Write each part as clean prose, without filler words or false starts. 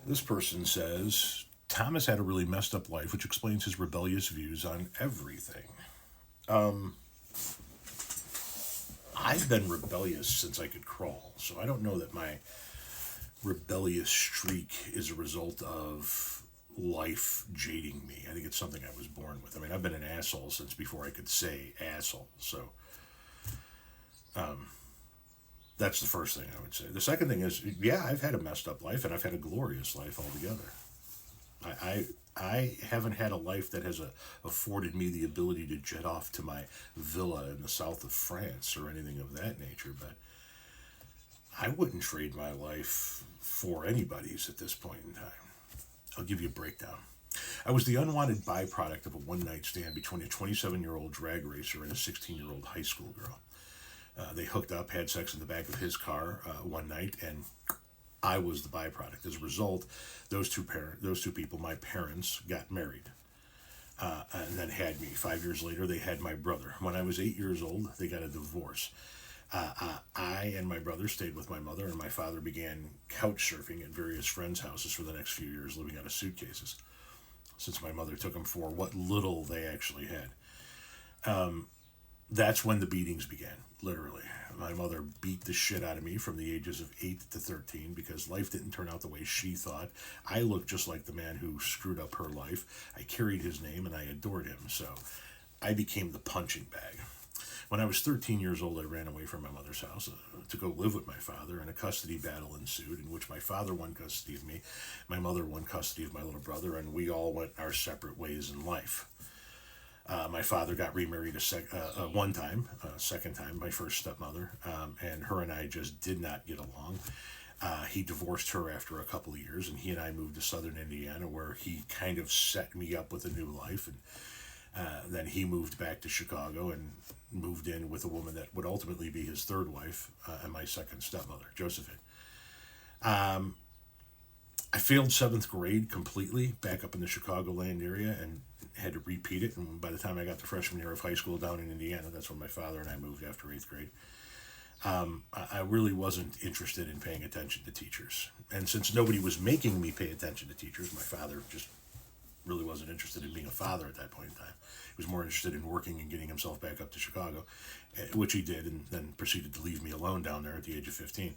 This person says, Thomas had a really messed up life, which explains his rebellious views on everything. I've been rebellious since I could crawl, so I don't know that my rebellious streak is a result of life jading me. I think it's something I was born with. I mean, I've been an asshole since before I could say asshole, so that's the first thing I would say. The second thing is, yeah, I've had a messed up life, and I've had a glorious life altogether. I haven't had a life that has afforded me the ability to jet off to my villa in the south of France or anything of that nature, but I wouldn't trade my life for anybody's at this point in time. I'll give you a breakdown. I was the unwanted byproduct of a one night stand between a 27-year-old drag racer and a 16-year-old high school girl. They hooked up, had sex in the back of his car one night, and I was the byproduct. As a result, those two people, my parents, got married, and then had me. 5 years later, they had my brother. When I was 8 years old, they got a divorce. I and my brother stayed with my mother, and my father began couch surfing at various friends' houses for the next few years, living out of suitcases, since my mother took him for what little they actually had. That's when the beatings began, literally. My mother beat the shit out of me from the ages of 8 to 13 because life didn't turn out the way she thought. I looked just like the man who screwed up her life. I carried his name and I adored him, so I became the punching bag. When I was 13 years old, I ran away from my mother's house to go live with my father, and a custody battle ensued in which my father won custody of me, my mother won custody of my little brother, and we all went our separate ways in life. My father got remarried one time, second time, my first stepmother, and her and I just did not get along. He divorced her after a couple of years, and he and I moved to southern Indiana, where he kind of set me up with a new life. And then he moved back to Chicago and moved in with a woman that would ultimately be his third wife and my second stepmother, Josephine. I failed seventh grade completely back up in the Chicagoland area and had to repeat it. And by the time I got to freshman year of high school down in Indiana, that's when my father and I moved after eighth grade. I really wasn't interested in paying attention to teachers. And since nobody was making me pay attention to teachers, my father just really wasn't interested in being a father at that point in time. He was more interested in working and getting himself back up to Chicago, which he did, and then proceeded to leave me alone down there at the age of 15.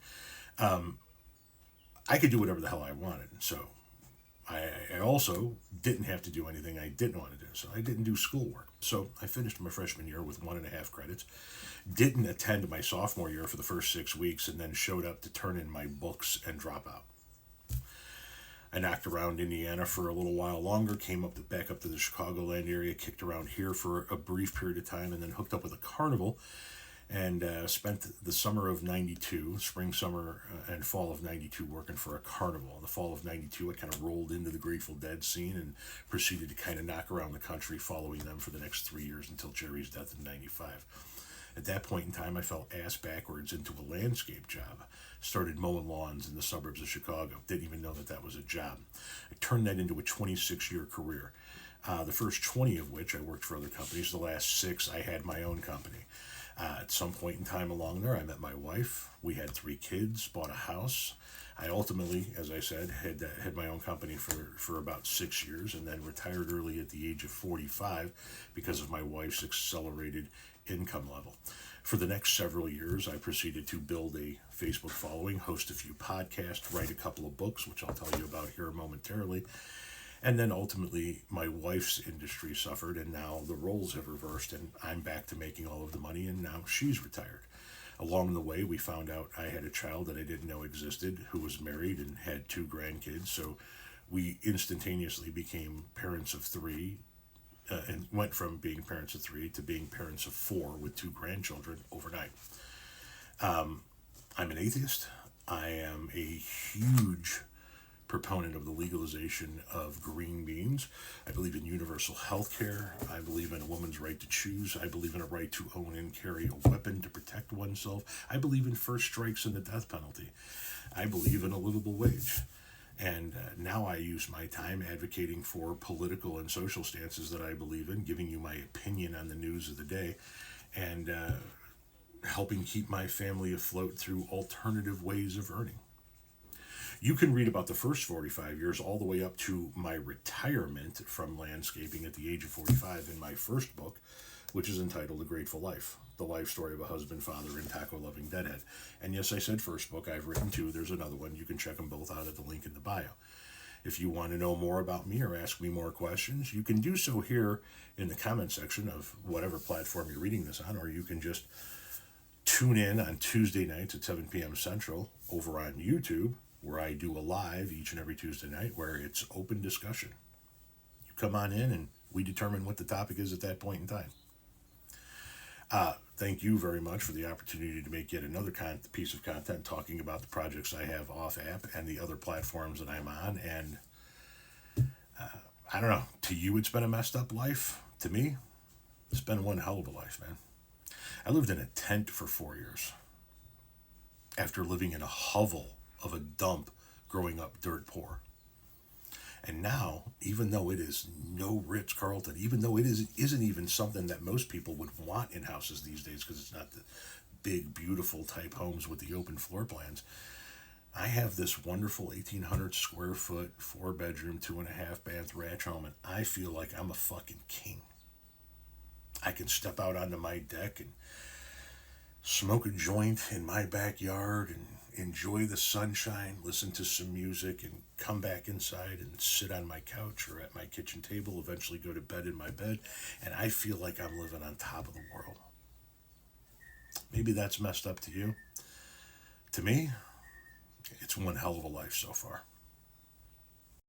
I could do whatever the hell I wanted, so I also didn't have to do anything I didn't want to do, so I didn't do schoolwork. So I finished my freshman year with 1.5 credits, didn't attend my sophomore year for the first 6 weeks, and then showed up to turn in my books and drop out. I knocked around Indiana for a little while longer, came back up to the Chicagoland area, kicked around here for a brief period of time, and then hooked up with a carnival and spent the summer of 92, spring, summer, and fall of 92 working for a carnival. In the fall of 92, I kind of rolled into the Grateful Dead scene and proceeded to kind of knock around the country following them for the next 3 years until Jerry's death in 95. At that point in time, I fell ass backwards into a landscape job. Started mowing lawns in the suburbs of Chicago. Didn't even know that that was a job. I turned that into a 26-year career. The first 20 of which I worked for other companies. The last 6, I had my own company. At some point in time along there, I met my wife. We had 3 kids, bought a house. I ultimately, as I said, had my own company for about 6 years, and then retired early at the age of 45 because of my wife's accelerated income level. For the next several years, I proceeded to build a Facebook following, host a few podcasts, write a couple of books, which I'll tell you about here momentarily. And then ultimately, my wife's industry suffered, and now the roles have reversed, and I'm back to making all of the money, and now she's retired. Along the way, we found out I had a child that I didn't know existed, who was married and had 2 grandkids, so we instantaneously became parents of 3, and went from being parents of 3 to being parents of 4 with 2 grandchildren overnight. I'm an atheist. I am a huge proponent of the legalization of green beans. I believe in universal health care. I believe in a woman's right to choose. I believe in a right to own and carry a weapon to protect oneself. I believe in first strikes and the death penalty. I believe in a livable wage. And now I use my time advocating for political and social stances that I believe in, giving you my opinion on the news of the day, and helping keep my family afloat through alternative ways of earning. You can read about the first 45 years all the way up to my retirement from landscaping at the age of 45 in my first book, which is entitled A Grateful Life, the life story of a husband, father, and taco-loving deadhead. And yes, I said first book. I've written two. There's another one. You can check them both out at the link in the bio. If you want to know more about me or ask me more questions, you can do so here in the comment section of whatever platform you're reading this on, or you can just tune in on Tuesday nights at 7 p.m. Central over on YouTube, where I do a live each and every Tuesday night where it's open discussion. You come on in and we determine what the topic is at that point in time. Thank you very much for the opportunity to make yet another piece of content talking about the projects I have off app and the other platforms that I'm on. And I don't know, to you it's been a messed up life. To me, it's been one hell of a life, man. I lived in a tent for 4 years after living in a hovel of a dump growing up dirt poor. And now, even though it is no Ritz-Carlton, even though it isn't even something that most people would want in houses these days because it's not the big, beautiful type homes with the open floor plans, I have this wonderful 1,800 square foot, 4-bedroom, 2.5 bath ranch home, and I feel like I'm a fucking king. I can step out onto my deck and smoke a joint in my backyard and enjoy the sunshine, listen to some music, and come back inside and sit on my couch or at my kitchen table, eventually go to bed in my bed, and I feel like I'm living on top of the world. Maybe that's messed up to you. To me, it's one hell of a life so far.